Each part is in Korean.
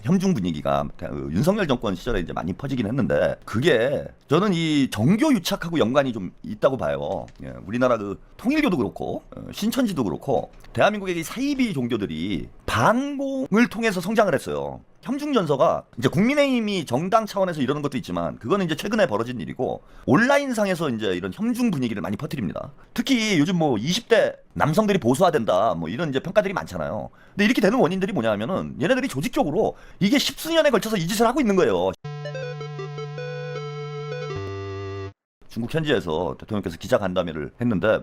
혐중 분위기가 윤석열 정권 시절에 이제 많이 퍼지긴 했는데 그게 저는 이 정교 유착하고 연관이 좀 있다고 봐요. 예, 우리나라 그 통일교도 그렇고 신천지도 그렇고 대한민국의 이 사이비 종교들이 반공을 통해서 성장을 했어요. 혐중전서가 이제 국민의힘이 정당 차원에서 이러는 것도 있지만 그거는 이제 최근에 벌어진 일이고 온라인상에서 이제 이런 혐중 분위기를 많이 퍼뜨립니다. 특히 요즘 뭐 20대 남성들이 보수화된다 뭐 이런 이제 평가들이 많잖아요. 근데 이렇게 되는 원인들이 뭐냐면은 얘네들이 조직적으로 이게 십수년에 걸쳐서 이 짓을 하고 있는 거예요. 중국 현지에서 대통령께서 기자간담회를 했는데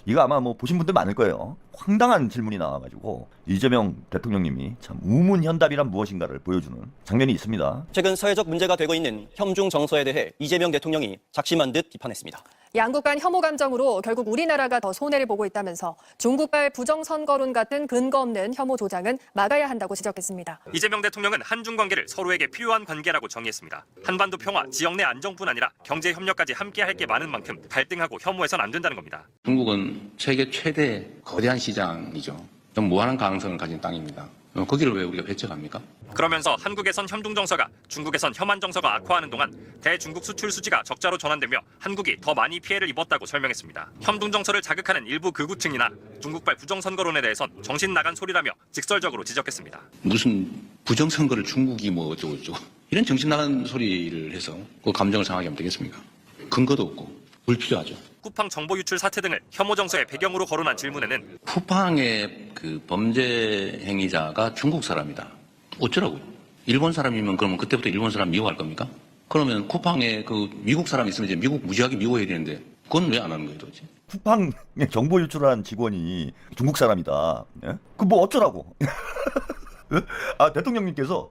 이거 아마 뭐 보신 분들 많을 거예요. 황당한 질문이 나와가지고 이재명 대통령님이 참 우문현답이란 무엇인가를 보여주는 장면이 있습니다. 최근 사회적 문제가 되고 있는 혐중 정서에 대해 이재명 대통령이 작심한 듯 비판했습니다. 양국 간 혐오 감정으로 결국 우리나라가 더 손해를 보고 있다면서 중국발 부정선거론 같은 근거 없는 혐오 조장은 막아야 한다고 지적했습니다. 이재명 대통령은 한중 관계를 서로에게 필요한 관계라고 정의했습니다. 한반도 평화, 지역 내 안정뿐 아니라 경제 협력까지 함께 할 게 많은 만큼 갈등하고 혐오해서는 안 된다는 겁니다. 중국은 세계 최대 거대한 시장이죠. 좀 무한한 가능성을 가진 땅입니다. 거기를 왜 우리가 배척합니까? 그러면서 한국에선 혐중 정서가, 중국에선 혐한 정서가 악화하는 동안 대중국 수출 수지가 적자로 전환되며 한국이 더 많이 피해를 입었다고 설명했습니다. 혐중 정서를 자극하는 일부 극우층이나 중국발 부정선거론에 대해선 정신 나간 소리라며 직설적으로 지적했습니다. 무슨 부정선거를 중국이 뭐 어쩌고저쩌고 이런 정신 나간 소리를 해서 그 감정을 상하게 하면 되겠습니까? 근거도 없고 불필요하죠. 쿠팡 정보 유출 사태 등을 혐오 정서의 배경으로 거론한 질문에는 쿠팡의 그 범죄 행위자가 중국 사람이다. 어쩌라고요? 일본 사람이면 그러면 그때부터 일본 사람 미워할 겁니까? 그러면 쿠팡에 그 미국 사람이 있으면 이제 미국 무지하게 미워해야 되는데 그건 왜 안 하는 거예요 도대체? 쿠팡에 정보 유출한 직원이 중국 사람이다. 예? 그 뭐 어쩌라고? 아, 대통령님께서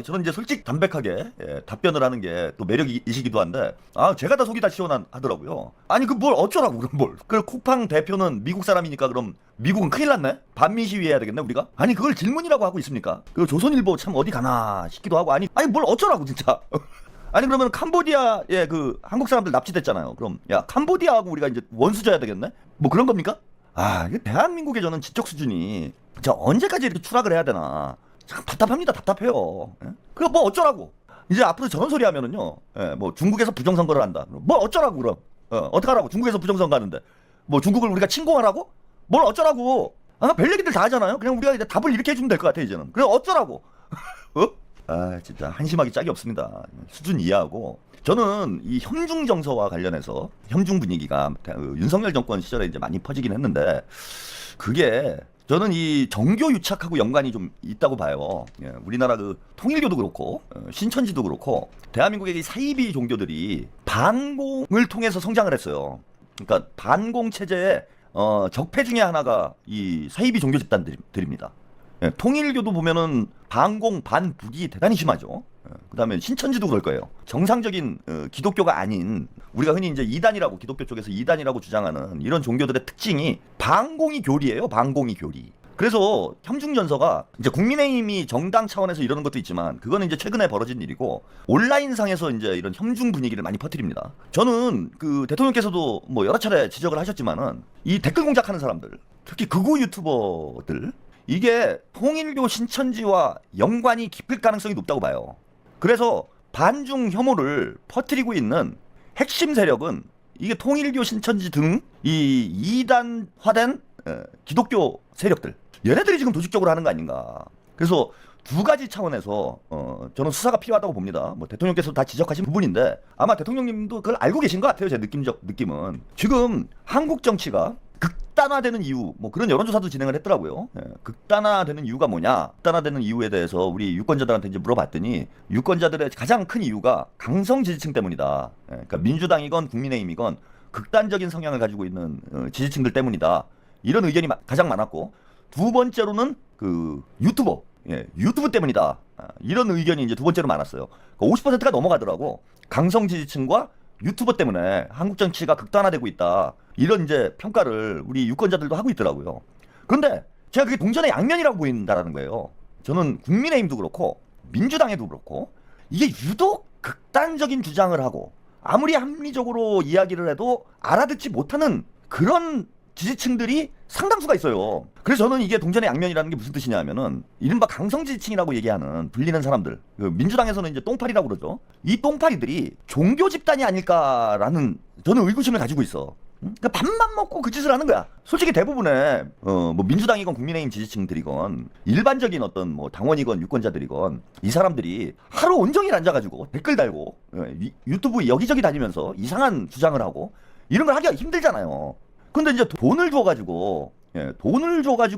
저는 이제 솔직 담백하게 답변을 하는 게 또 매력이시기도 한데 제가 다 속이 다 시원하더라고요. 아니 그 뭘 어쩌라고 그럼 뭘? 그 쿠팡 대표는 미국 사람이니까 그럼 미국은 큰일 났네? 반미 시위해야 되겠네 우리가? 아니 그걸 질문이라고 하고 있습니까? 그 조선일보 참 어디 가나 싶기도 하고 아니 뭘 어쩌라고 진짜. 아니 그러면 캄보디아에 그 한국 사람들 납치됐잖아요. 그럼 야 캄보디아하고 우리가 이제 원수져야 되겠네? 뭐 그런 겁니까? 이게 대한민국의 저는 지적 수준이 저 언제까지 이렇게 추락을 해야 되나 참 답답합니다. 답답해요. 예? 그거 뭐 어쩌라고? 이제 앞으로 저런 소리 하면은요, 뭐 중국에서 부정선거를 한다. 뭐 어쩌라고 그럼? 어떡하라고? 중국에서 부정선거 하는데 뭐 중국을 우리가 침공하라고? 뭘 어쩌라고? 별 얘기들 다 하잖아요. 그냥 우리가 이제 답을 이렇게 해주면 될 것 같아 이제는. 그래 어쩌라고? 진짜 한심하기 짝이 없습니다. 수준 이해하고. 저는 이 혐중 정서와 관련해서 혐중 분위기가 윤석열 정권 시절에 이제 많이 퍼지긴 했는데 그게 저는 이 정교 유착하고 연관이 좀 있다고 봐요. 예, 우리나라 그 통일교도 그렇고 신천지도 그렇고 대한민국의 이 사이비 종교들이 반공을 통해서 성장을 했어요. 그러니까 반공 체제의 적폐 중에 하나가 이 사이비 종교 집단들입니다. 예, 통일교도 보면은 반공 반북이 대단히 심하죠. 그다음에 신천지도 그럴 거예요. 정상적인 기독교가 아닌 우리가 흔히 이제 이단이라고 기독교 쪽에서 이단이라고 주장하는 이런 종교들의 특징이 반공이 교리예요. 반공이 교리. 그래서 혐중전서가 이제 국민의힘이 정당 차원에서 이러는 것도 있지만 그거는 이제 최근에 벌어진 일이고 온라인상에서 이제 이런 혐중 분위기를 많이 퍼뜨립니다. 저는 그 대통령께서도 뭐 여러 차례 지적을 하셨지만은 이 댓글 공작하는 사람들, 특히 극우 유튜버들 이게 통일교 신천지와 연관이 깊을 가능성이 높다고 봐요. 그래서 반중 혐오를 퍼뜨리고 있는 핵심 세력은 이게 통일교 신천지 등 이 이단화된 기독교 세력들 얘네들이 지금 조직적으로 하는 거 아닌가. 그래서 두 가지 차원에서 저는 수사가 필요하다고 봅니다. 뭐 대통령께서 다 지적하신 부분인데 아마 대통령님도 그걸 알고 계신 것 같아요. 제 느낌은 지금 한국 정치가 극단화되는 이유, 뭐 그런 여론조사도 진행을 했더라고요. 극단화되는 이유가 뭐냐? 극단화되는 이유에 대해서 우리 유권자들한테 이제 물어봤더니 유권자들의 가장 큰 이유가 강성 지지층 때문이다. 그러니까 민주당이건 국민의힘이건 극단적인 성향을 가지고 있는 지지층들 때문이다. 이런 의견이 가장 많았고 두 번째로는 그 유튜브 때문이다. 이런 의견이 이제 두 번째로 많았어요. 50%가 넘어가더라고. 강성 지지층과 유튜버 때문에 한국 정치가 극단화되고 있다. 이런 이제 평가를 우리 유권자들도 하고 있더라고요. 그런데 제가 그게 동전의 양면이라고 보인다라는 거예요. 저는 국민의힘도 그렇고 민주당에도 그렇고 이게 유독 극단적인 주장을 하고 아무리 합리적으로 이야기를 해도 알아듣지 못하는 그런 지지층들이 상당수가 있어요. 그래서 저는 이게 동전의 양면이라는 게 무슨 뜻이냐면은 이른바 강성 지지층이라고 얘기하는 불리는 사람들, 그 민주당에서는 이제 똥파리라고 그러죠. 이 똥파리들이 종교 집단이 아닐까라는 저는 의구심을 가지고 있어. 그러니까 밥만 먹고 그 짓을 하는 거야. 솔직히 대부분의 뭐 민주당이건 국민의힘 지지층들이건 일반적인 어떤 뭐 당원이건 유권자들이건 이 사람들이 하루 온종일 앉아가지고 댓글 달고 유튜브 여기저기 다니면서 이상한 주장을 하고 이런 걸 하기가 힘들잖아요. 근데 이제 돈을 줘가지고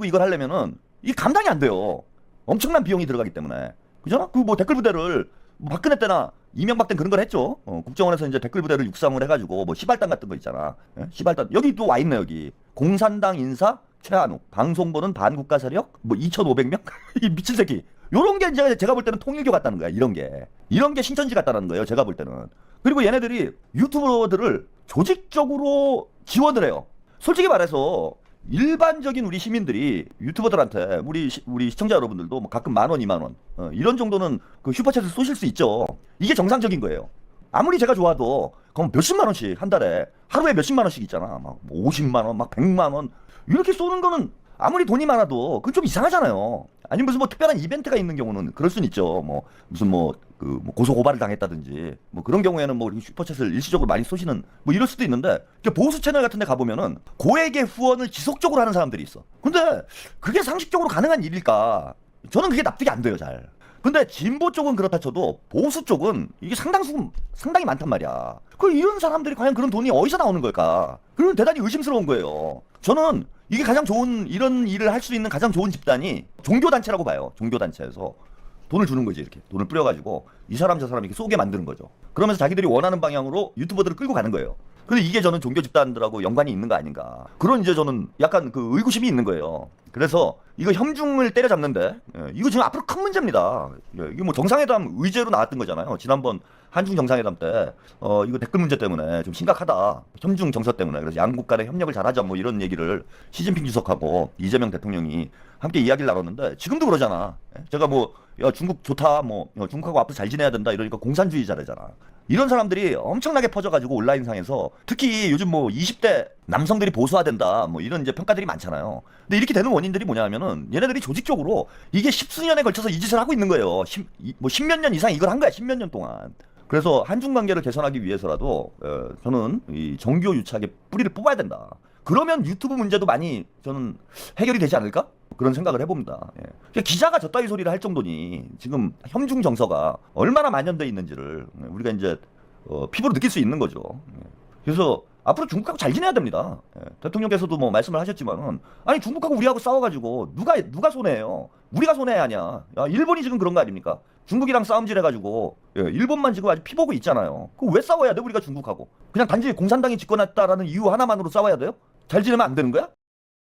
이걸 하려면은 이게 감당이 안 돼요. 엄청난 비용이 들어가기 때문에. 그잖아? 그 뭐 댓글 부대를 뭐 박근혜 때나 이명박 때는 그런 걸 했죠. 국정원에서 이제 댓글 부대를 육성을 해가지고 뭐 시발단 같은 거 있잖아. 시발단 여기 또 와 있네 여기. 공산당 인사 최한욱, 방송보는 반국가 세력 뭐 2,500명 이 미친 새끼. 요런 게 이제 제가 볼 때는 통일교 같다는 거야. 이런 게 신천지 같다는 거예요. 제가 볼 때는. 그리고 얘네들이 유튜버들을 조직적으로 지원을 해요. 솔직히 말해서 일반적인 우리 시민들이 유튜버들한테 우리 시청자 여러분들도 뭐 가끔 10,000원, 20,000원 이런 정도는 그 슈퍼챗을 쏘실 수 있죠. 이게 정상적인 거예요. 아무리 제가 좋아도 그럼 몇십만 원씩 한 달에 하루에 몇십만 원씩 있잖아. 막 50만 원, 막 100만 원 이렇게 쏘는 거는 아무리 돈이 많아도 그건 좀 이상하잖아요. 아니 무슨 뭐 특별한 이벤트가 있는 경우는 그럴 순 있죠. 뭐 무슨 뭐 고소 고발을 당했다든지 뭐 그런 경우에는 뭐 슈퍼챗을 일시적으로 많이 쏘시는 뭐 이럴 수도 있는데 보수 채널 같은 데 가보면은 고액의 후원을 지속적으로 하는 사람들이 있어. 근데 그게 상식적으로 가능한 일일까? 저는 그게 납득이 안 돼요, 잘. 근데 진보 쪽은 그렇다 쳐도 보수 쪽은 이게 상당히 많단 말이야. 이런 사람들이 과연 그런 돈이 어디서 나오는 걸까? 그건 대단히 의심스러운 거예요. 저는 이게 가장 좋은 이런 일을 할 수 있는 가장 좋은 집단이 종교단체라고 봐요. 종교단체에서 돈을 주는 거지. 이렇게 돈을 뿌려가지고 이 사람 저 사람 이렇게 쏘게 만드는 거죠. 그러면서 자기들이 원하는 방향으로 유튜버들을 끌고 가는 거예요. 근데 이게 저는 종교 집단들하고 연관이 있는 거 아닌가. 그런 이제 저는 약간 그 의구심이 있는 거예요. 그래서 이거 협중을 때려잡는데 이거 지금 앞으로 큰 문제입니다. 이게 뭐 정상회담 의제로 나왔던 거잖아요. 지난번 한중 정상회담 때 이거 댓글 문제 때문에 좀 심각하다. 협중 정서 때문에. 그래서 양국 간의 협력을 잘하자 뭐 이런 얘기를 시진핑 주석하고 이재명 대통령이 함께 이야기를 나눴는데 지금도 그러잖아. 제가 뭐 야 중국 좋다 뭐 중국하고 앞으로 잘 지내야 된다 이러니까 공산주의자래잖아. 이런 사람들이 엄청나게 퍼져가지고 온라인상에서 특히 요즘 뭐 20대 남성들이 보수화된다 뭐 이런 이제 평가들이 많잖아요. 근데 이렇게 되는 원인들이 뭐냐면은 얘네들이 조직적으로 이게 십수년에 걸쳐서 이 짓을 하고 있는 거예요. 뭐 십몇 년 이상 이걸 한 거야. 십몇 년 동안. 그래서 한중 관계를 개선하기 위해서라도 저는 이 정교 유착의 뿌리를 뽑아야 된다. 그러면 유튜브 문제도 많이 저는 해결이 되지 않을까? 그런 생각을 해봅니다. 예. 기자가 저따위 소리를 할 정도니 지금 협중 정서가 얼마나 만연돼 있는지를 우리가 이제 피부로 느낄 수 있는 거죠. 예. 그래서 앞으로 중국하고 잘 지내야 됩니다. 예. 대통령께서도 뭐 말씀을 하셨지만은 아니 중국하고 우리하고 싸워가지고 누가 손해예요? 우리가 손해 아니야. 야, 일본이 지금 그런 거 아닙니까? 중국이랑 싸움질 해가지고 일본만 지금 아주 피 보고 있잖아요. 그거 왜 싸워야 돼 우리가 중국하고? 그냥 단지 공산당이 집권했다라는 이유 하나만으로 싸워야 돼요? 잘 지내면 안 되는 거야?